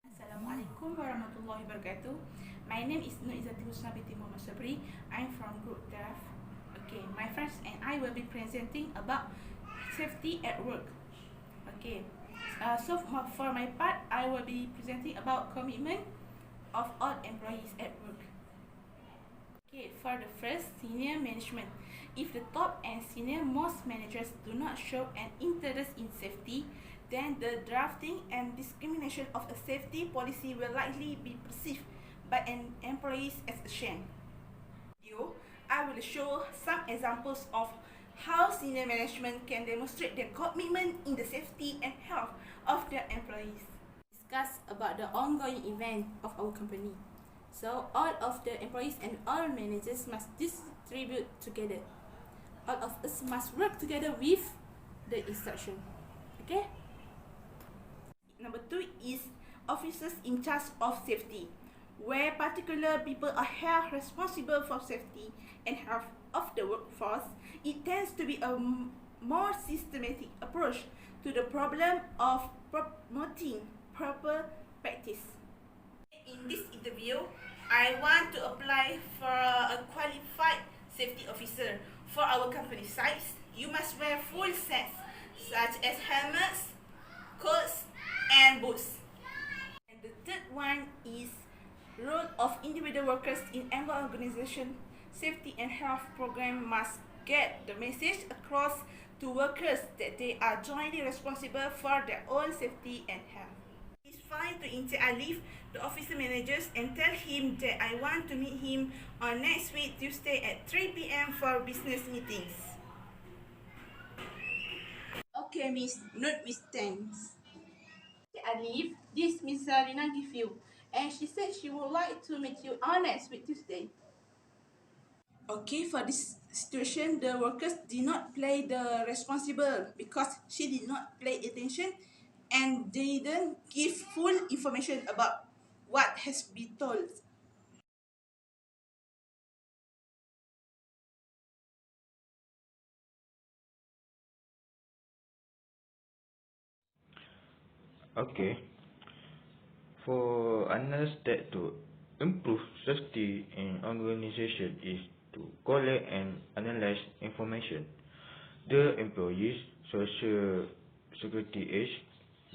Assalamualaikum warahmatullahi wabarakatuh. My name is Nur Izzati Husna binti Muhammad Sabri. I'm from Group DAF. Okay, my friends and I will be presenting about safety at work. Okay, for my part, I will be presenting about commitment of all employees at work. Okay, for the first, senior management. If the top and senior most managers do not show an interest in safety, then the drafting and discrimination of a safety policy will likely be perceived by an employees as a shame. Here, I will show some examples of how senior management can demonstrate their commitment in the safety and health of their employees. Discuss about the ongoing event of our company. So all of the employees and all managers must distribute together. All of us must work together with the instruction. Okay? Number 2 is officers in charge of safety, where particular people are held responsible for safety and health of the workforce. It tends to be a more systematic approach to the problem of promoting proper practice. In this interview, I want to apply for a qualified safety officer. For our company sites, you must wear full sets such as helmets, coats, and boots. And the third one is role of individual workers in any organization. Safety and health program must get the message across to workers that they are jointly responsible for their own safety and health. It's fine to interact with the officer managers and tell him that I want to meet him on next week Tuesday at 3 p.m. for business meetings. Okay, Miss, not Miss Thanks. I leave, this Miss Zarina give you, and she said she would like to meet you on next week Tuesday. Okay, for this situation, the workers did not play the responsible because she did not pay attention and didn't give full information about what has been told. Okay, for another step to improve safety in organization is to collect and analyze information. The employees' social security age,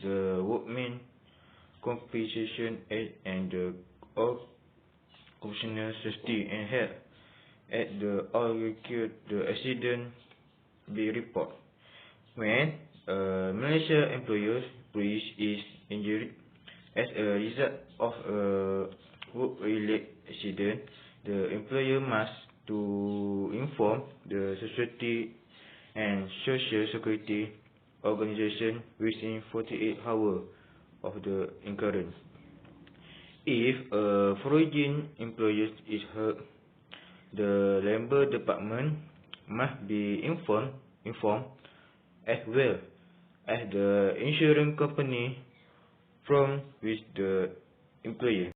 the workman compensation age, and the occupational safety and health at the all require the accident be report. When a Malaysia employee is injured as a result of a work-related accident, the employer must to inform the society and social security organization within 48 hours of the occurrence. If a foreign employee is hurt, the labor department must be informed as well as the insurance company from which the employer.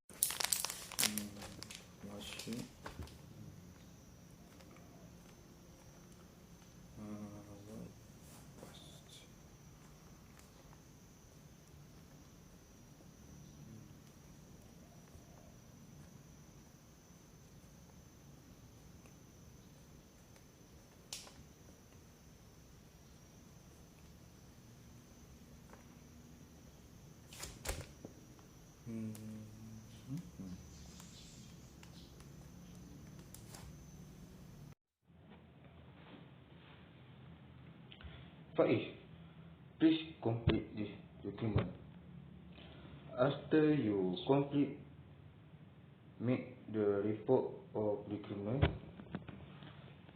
Faiz, please complete this document. After you make the report or document,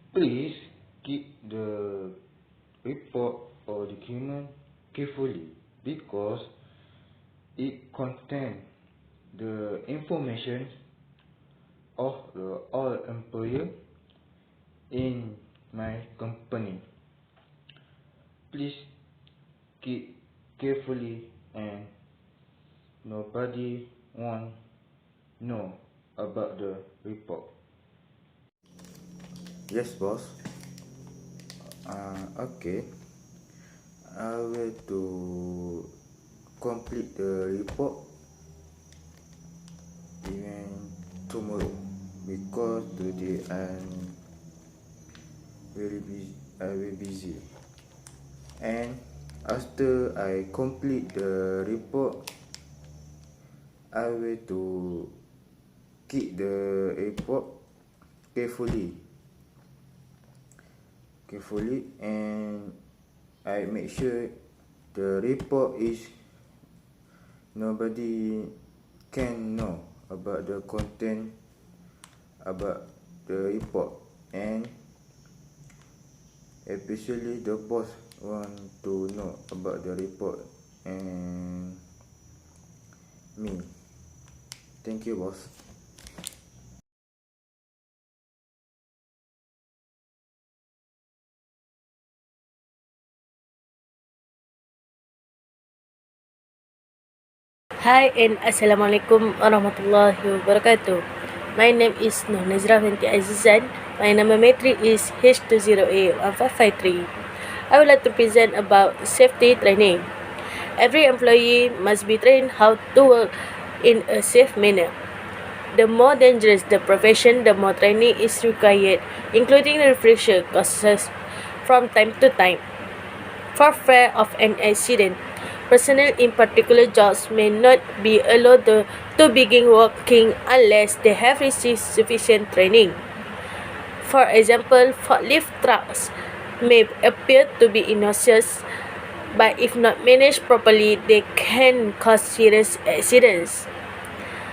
please keep the report or document carefully because it contains the information of all employees in my company. Please keep carefully and nobody won't know about the report. Yes, boss. Okay. I will to complete the report even tomorrow, because today very busy. And after I complete the report, I will to keep the report carefully, and I make sure the report is nobody can know about the content about the report, and especially the boss want to know about the report and me. Thank you, boss. Hi and Assalamualaikum warahmatullahi wabarakatuh. My name is Nur Nazra binti Azizan. My number matric is H20A1553. I would like to present about safety training. Every employee must be trained how to work in a safe manner. The more dangerous the profession, the more training is required, including refresher courses from time to time. For fear of an accident, personnel in particular jobs may not be allowed to begin working unless they have received sufficient training. For example, forklift trucks may appear to be innocuous, but if not managed properly, they can cause serious accidents.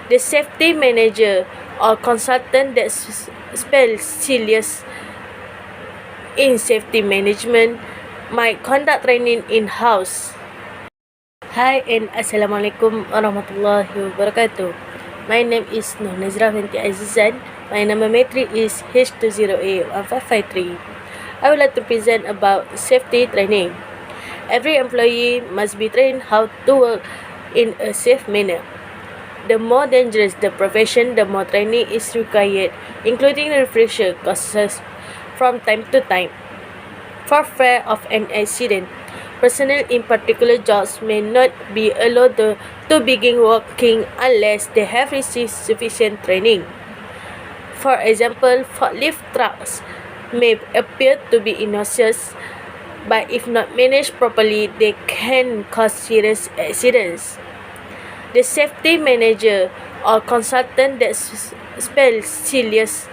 The safety manager or consultant that specializes in safety management might conduct training in-house. Hi and Assalamualaikum warahmatullahi wabarakatuh. My name is Nur Nazra binti Azizan. My number matric is H20A1553. I would like to present about safety training. Every employee must be trained how to work in a safe manner. The more dangerous the profession, the more training is required, including refresher courses from time to time. For fear of an accident, personnel in particular jobs may not be allowed to begin working unless they have received sufficient training. For example, forklift trucks may appear to be innocuous, but if not managed properly, they can cause serious accidents. The safety manager or consultant that specializes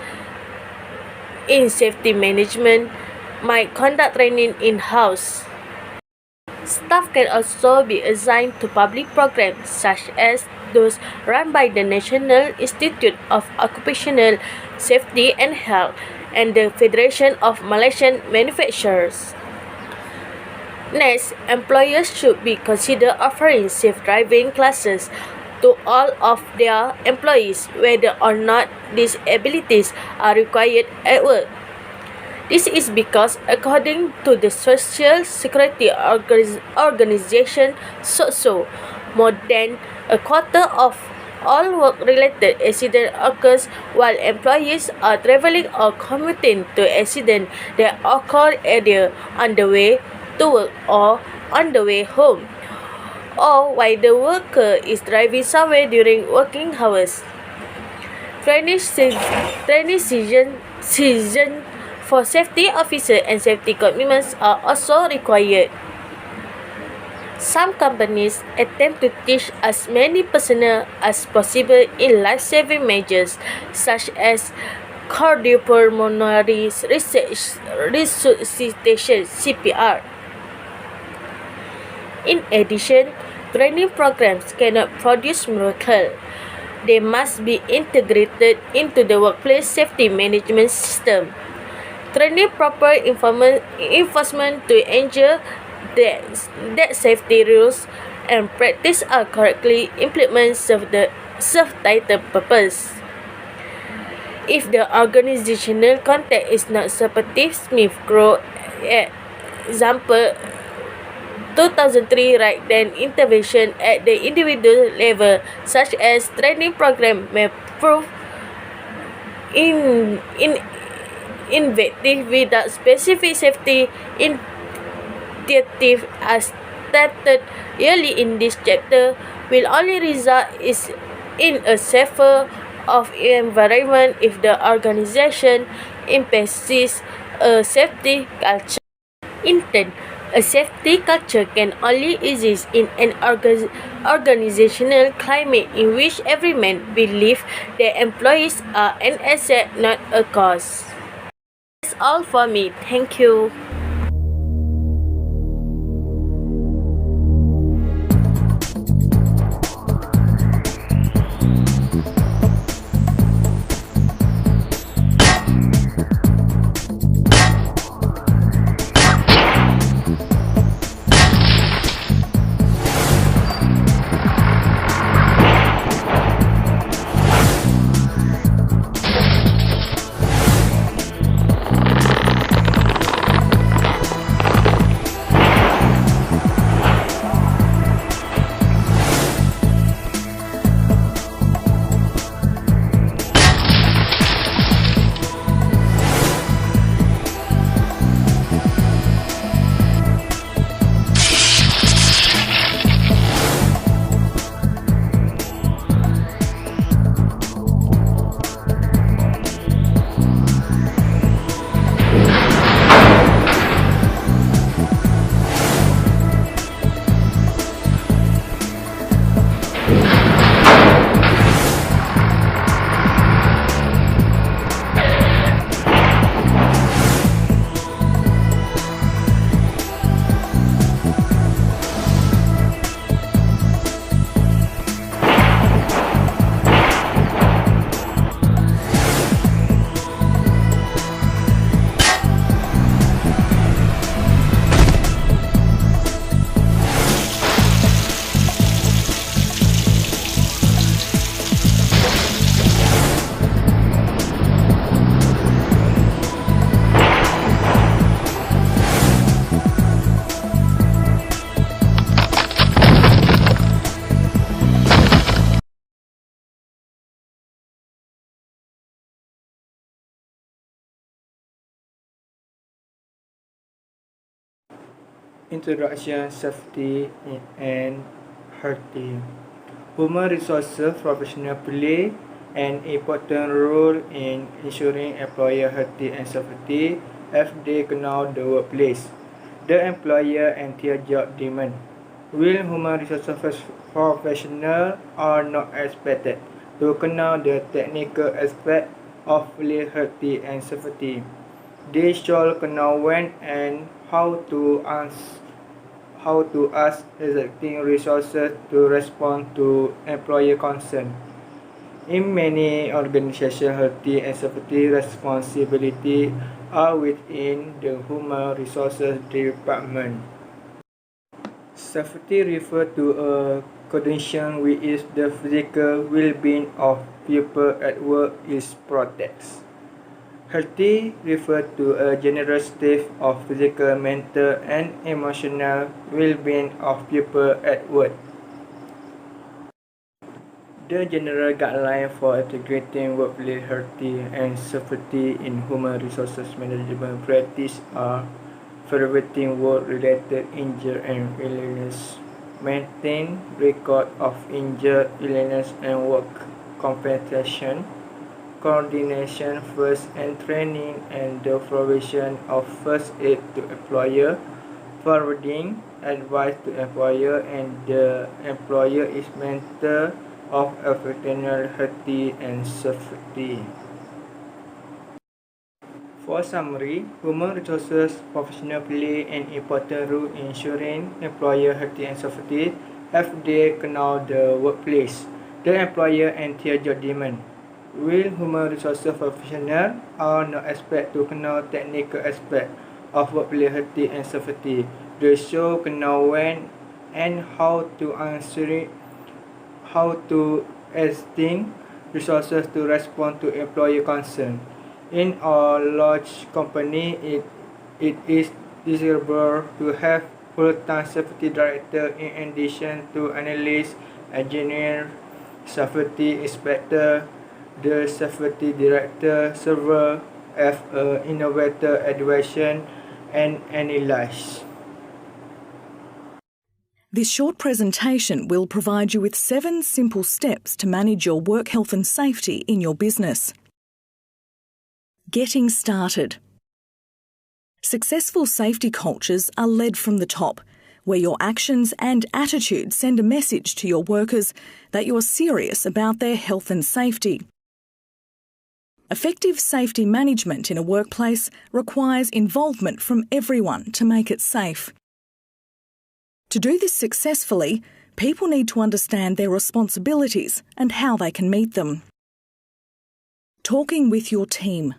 in safety management might conduct training in-house. Staff can also be assigned to public programs such as those run by the National Institute of Occupational Safety and Health and the Federation of Malaysian Manufacturers. Next, employers should be consider offering safe driving classes to all of their employees, whether or not these abilities are required at work. This is because, according to the Social Security Organization, SOCO, more than a quarter of all work-related accidents occurs while employees are traveling or commuting to accidents that occur either on the way to work or on the way home, or while the worker is driving somewhere during working hours. Training season for safety officers and safety commitments are also required. Some companies attempt to teach as many personnel as possible in life-saving measures such as cardiopulmonary resuscitation (CPR). In addition, training programs cannot produce miracles. They must be integrated into the workplace safety management system. Training proper enforcement to ensure that safety rules and practice are correctly implemented serve title purpose. If the organizational context is not supportive, Smith Crow, example 2003, right then intervention at the individual level, such as training program, may prove ineffective without specific safety initiative as stated early in this chapter will only result in a safer of environment if the organization emphasizes a safety culture. In turn, a safety culture can only exist in an organizational climate in which every man believes their employees are an asset, not a cost. That's all for me. Thank you. Introduction, Safety and Healthy. Human resources professionals play an important role in ensuring employer health and safety as they know the workplace, the employer and their job demand. While human resources professionals are not expected to know the technical aspect of health and safety, they should know when and how to ask existing resources to respond to employer concern. In many organizations, health and safety responsibility are within the human resources department. Safety refers to a condition which the physical well-being of people at work is protected. Healthy refers to a general state of physical, mental, and emotional well-being of people at work. The general guidelines for integrating workplace health and safety in human resources management practice are preventing work-related injury and illness, maintain record of injury, illness, and work compensation, coordination, first aid training, and the provision of first aid to employer, forwarding advice to employer, and the employer is mentor of occupational health and safety. For summary, human resources professionals play an important role in ensuring employer health and safety as they know the workplace, the employer, and their job demand. While human resources professionals are not expected to know technical aspects of workplace health and safety, they should know when and how to extend resources to respond to employer concern. In a large company, it is desirable to have full-time safety director in addition to analyst, engineer, safety inspector. The safety director serves as an innovator, advisor, and analyst. This short presentation will provide you with 7 simple steps to manage your work health and safety in your business. Getting started. Successful safety cultures are led from the top, where your actions and attitudes send a message to your workers that you are serious about their health and safety. Effective safety management in a workplace requires involvement from everyone to make it safe. To do this successfully, people need to understand their responsibilities and how they can meet them. Talking with your team.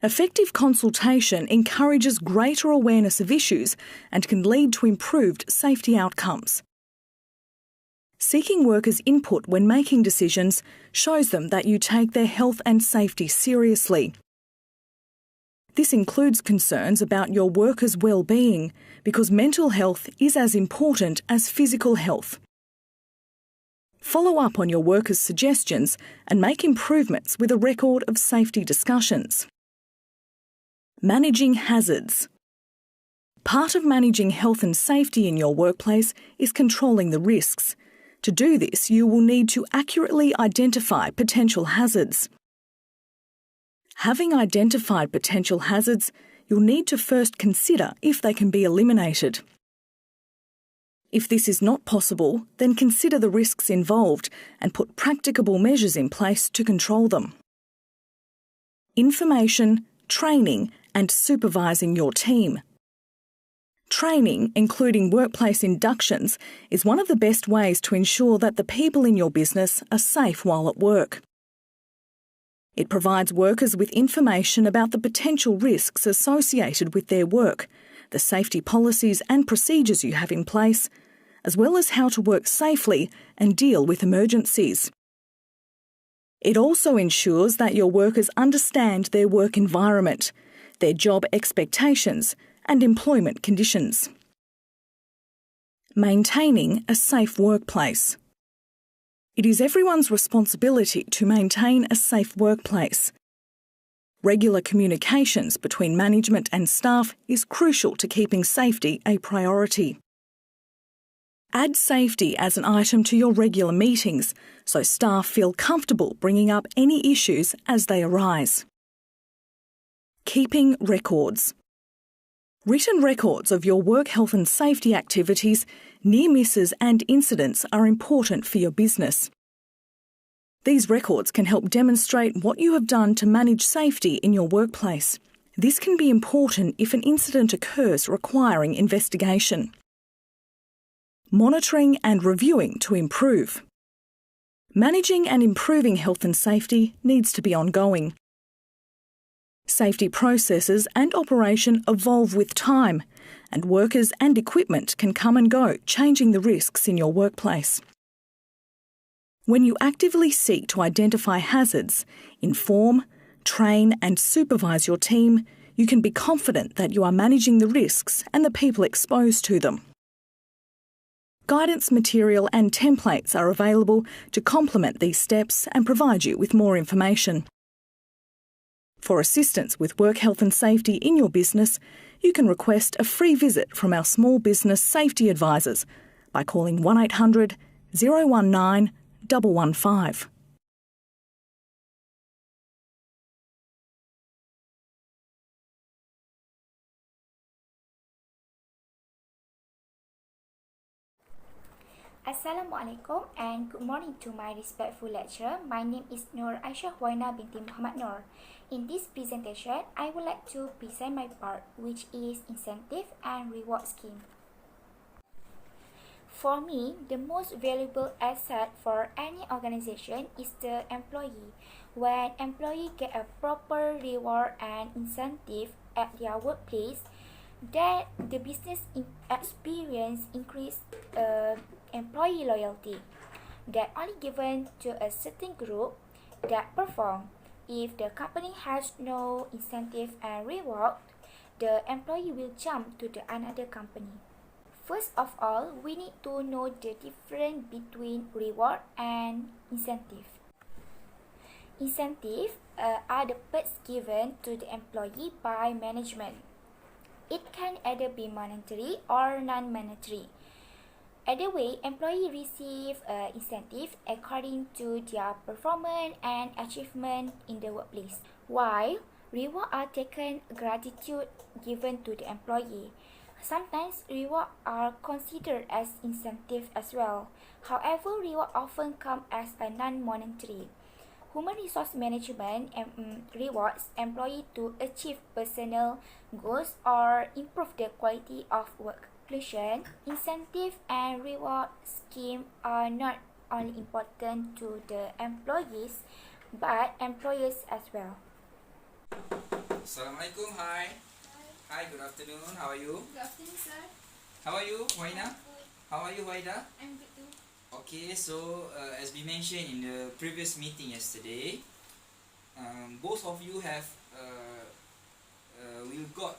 Effective consultation encourages greater awareness of issues and can lead to improved safety outcomes. Seeking workers' input when making decisions shows them that you take their health and safety seriously. This includes concerns about your workers' well-being, because mental health is as important as physical health. Follow up on your workers' suggestions and make improvements with a record of safety discussions. Managing hazards. Part of managing health and safety in your workplace is controlling the risks. To do this, you will need to accurately identify potential hazards. Having identified potential hazards, you'll need to first consider if they can be eliminated. If this is not possible, then consider the risks involved and put practicable measures in place to control them. Information, training, and supervising your team. Training, including workplace inductions, is one of the best ways to ensure that the people in your business are safe while at work. It provides workers with information about the potential risks associated with their work, the safety policies and procedures you have in place, as well as how to work safely and deal with emergencies. It also ensures that your workers understand their work environment, their job expectations, and employment conditions. Maintaining a safe workplace. It is everyone's responsibility to maintain a safe workplace. Regular communications between management and staff is crucial to keeping safety a priority. Add safety as an item to your regular meetings so staff feel comfortable bringing up any issues as they arise. Keeping records. Written records of your work health and safety activities, near misses and incidents are important for your business. These records can help demonstrate what you have done to manage safety in your workplace. This can be important if an incident occurs requiring investigation. Monitoring and reviewing to improve. Managing and improving health and safety needs to be ongoing. Safety processes and operation evolve with time, and workers and equipment can come and go, changing the risks in your workplace. When you actively seek to identify hazards, inform, train and supervise your team, you can be confident that you are managing the risks and the people exposed to them. Guidance material and templates are available to complement these steps and provide you with more information. For assistance with work health and safety in your business, you can request a free visit from our small business safety advisors by calling 1800 019 115. Assalamualaikum and good morning to my respectful lecturer. My name is Nur Aisyah Waina binti Muhammad Nur. In this presentation, I would like to present my part, which is incentive and reward scheme. For me, the most valuable asset for any organization is the employee. When employees get a proper reward and incentive at their workplace, that the business experience increase employee loyalty that only given to a certain group that perform. If the company has no incentive and reward, the employee will jump to the another company. First of all, we need to know the difference between reward and incentive. Incentive are the perks given to the employee by management. It can either be monetary or non-monetary. Either way, employees receive incentive according to their performance and achievement in the workplace. While rewards are taken gratitude given to the employee. Sometimes rewards are considered as incentive as well. However, rewards often come as a non-monetary. Human resource management rewards employees to achieve personal goals or improve the quality of work. Conclusion, incentive and reward scheme are not only important to the employees but employers as well. Assalamualaikum, hi. Hi, good afternoon. How are you? Good afternoon, sir. How are you, Waina? How are you, Waida? I'm good too. Okay, so as we mentioned in the previous meeting yesterday, both of you have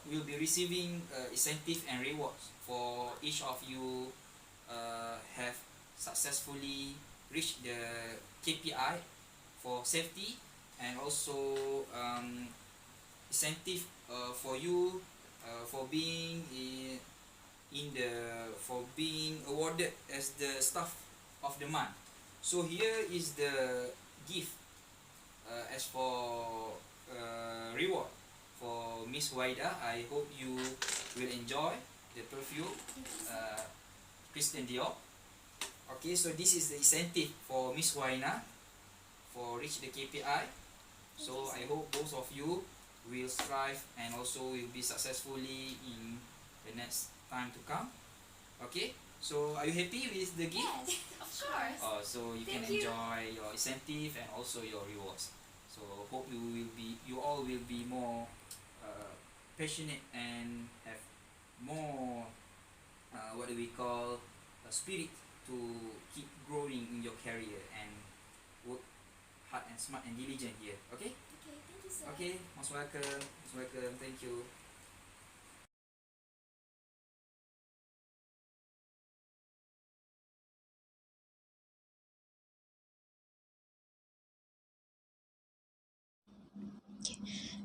will be receiving incentive and rewards for each of you have successfully reached the KPI for safety, and also incentive for you for being for being awarded as the staff of the month. So here is the gift as for reward for Miss Waida. I hope you will enjoy the perfume Christian Dior. Okay, so this is the incentive for Miss Waina for reach the KPI. So I hope both of you will strive and also will be successfully in the next time to come. Okay, so are you happy with the gift? Yes, of course. So you Thank can you. enjoy your incentive and also your rewards. So hope you all will be more passionate and have more what do we call a spirit to keep growing in your career and work hard and smart and diligent here. Okay? Okay, thank you, sir. Okay, most welcome. Most welcome. Thank you.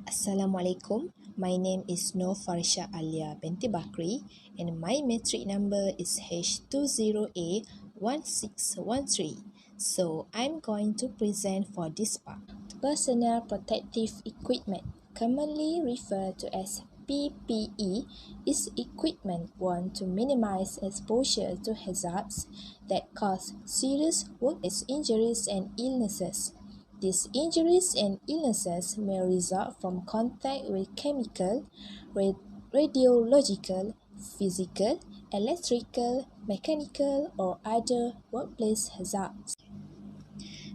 Assalamualaikum. My name is Nur Farisha Alia binti Bakri and my metric number is H20A1613. So I'm going to present for this part. Personal protective equipment, commonly referred to as PPE, is equipment worn to minimize exposure to hazards that cause serious workplace injuries and illnesses. These injuries and illnesses may result from contact with chemical, radiological, physical, electrical, mechanical, or other workplace hazards.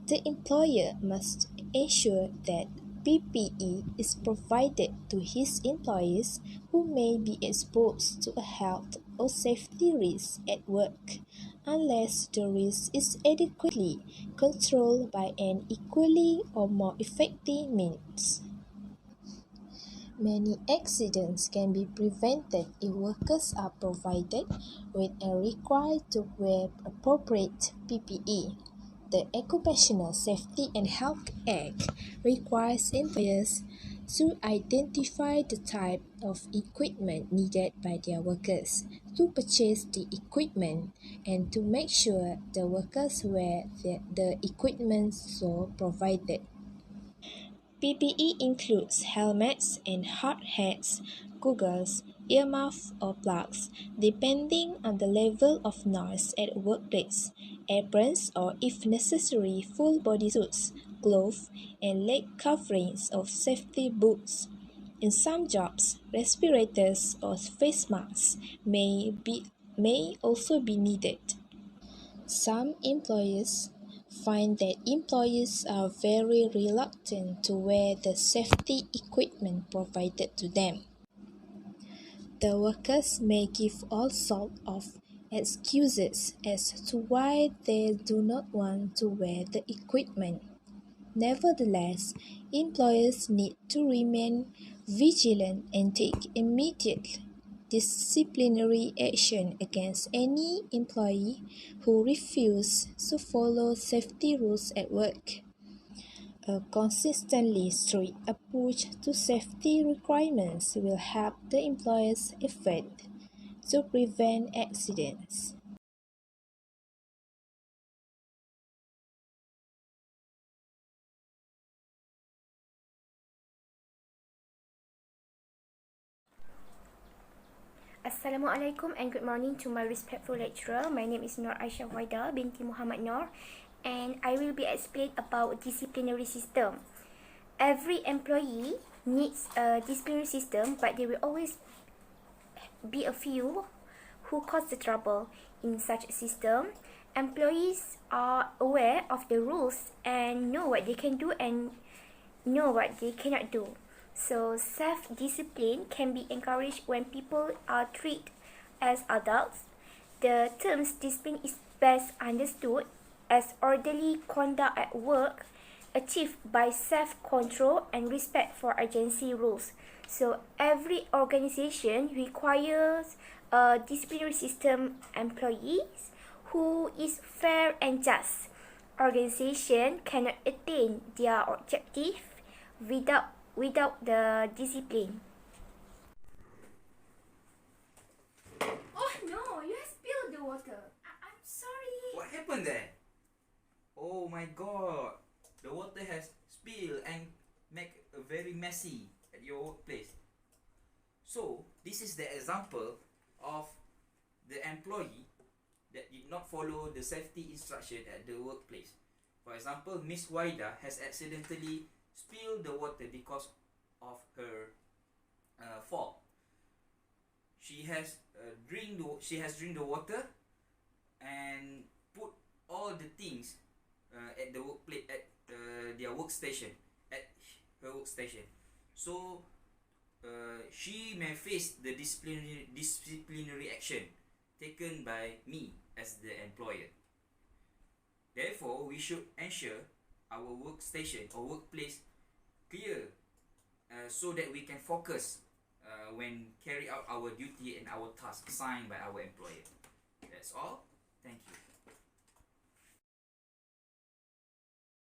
The employer must ensure that PPE is provided to his employees who may be exposed to a health or safety risk at work, unless the risk is adequately controlled by an equally or more effective means. Many accidents can be prevented if workers are provided with and required to wear appropriate PPE. The Occupational Safety and Health Act requires employers to identify the type of equipment needed by their workers, to purchase the equipment, and to make sure the workers wear the equipment so provided. PPE includes helmets and hard hats, goggles, earmuffs or plugs, depending on the level of noise at workplace, aprons or if necessary full body suits, gloves, and leg coverings or safety boots. In some jobs, respirators or face masks may also be needed. Some employers find that employees are very reluctant to wear the safety equipment provided to them. The workers may give all sorts of excuses as to why they do not want to wear the equipment. Nevertheless, employers need to remain vigilant and take immediate disciplinary action against any employee who refuses to follow safety rules at work. A consistently strict approach to safety requirements will help the employer's effort to prevent accidents. Assalamualaikum and good morning to my respectful lecturer. My name is Nur Aisyah Waida binti Muhammad Nur, and I will be explain about disciplinary system. Every employee needs a disciplinary system, but there will always be a few who cause the trouble. In such a system, employees are aware of the rules and know what they can do and know what they cannot do. So self-discipline can be encouraged when people are treated as adults. The term discipline is best understood as orderly conduct at work achieved by self-control and respect for agency rules. So every organization requires a disciplinary system employees who is fair and just. Organization cannot attain their objective without the discipline. Oh no, you have spilled the water. I'm sorry. What happened there? Oh my god. The water has spilled and make a very messy at your workplace. So, this is the example of the employee that did not follow the safety instruction at the workplace. For example, Miss Waida has accidentally spilled the water because of her fault. She has drink the water and put all the things at the workplace at their workstation at her workstation. So she may face the disciplinary action taken by me as the employer. Therefore, we should ensure our workstation or workplace clear so that we can focus when carry out our duty and our task assigned by our employer. That's all. Thank you.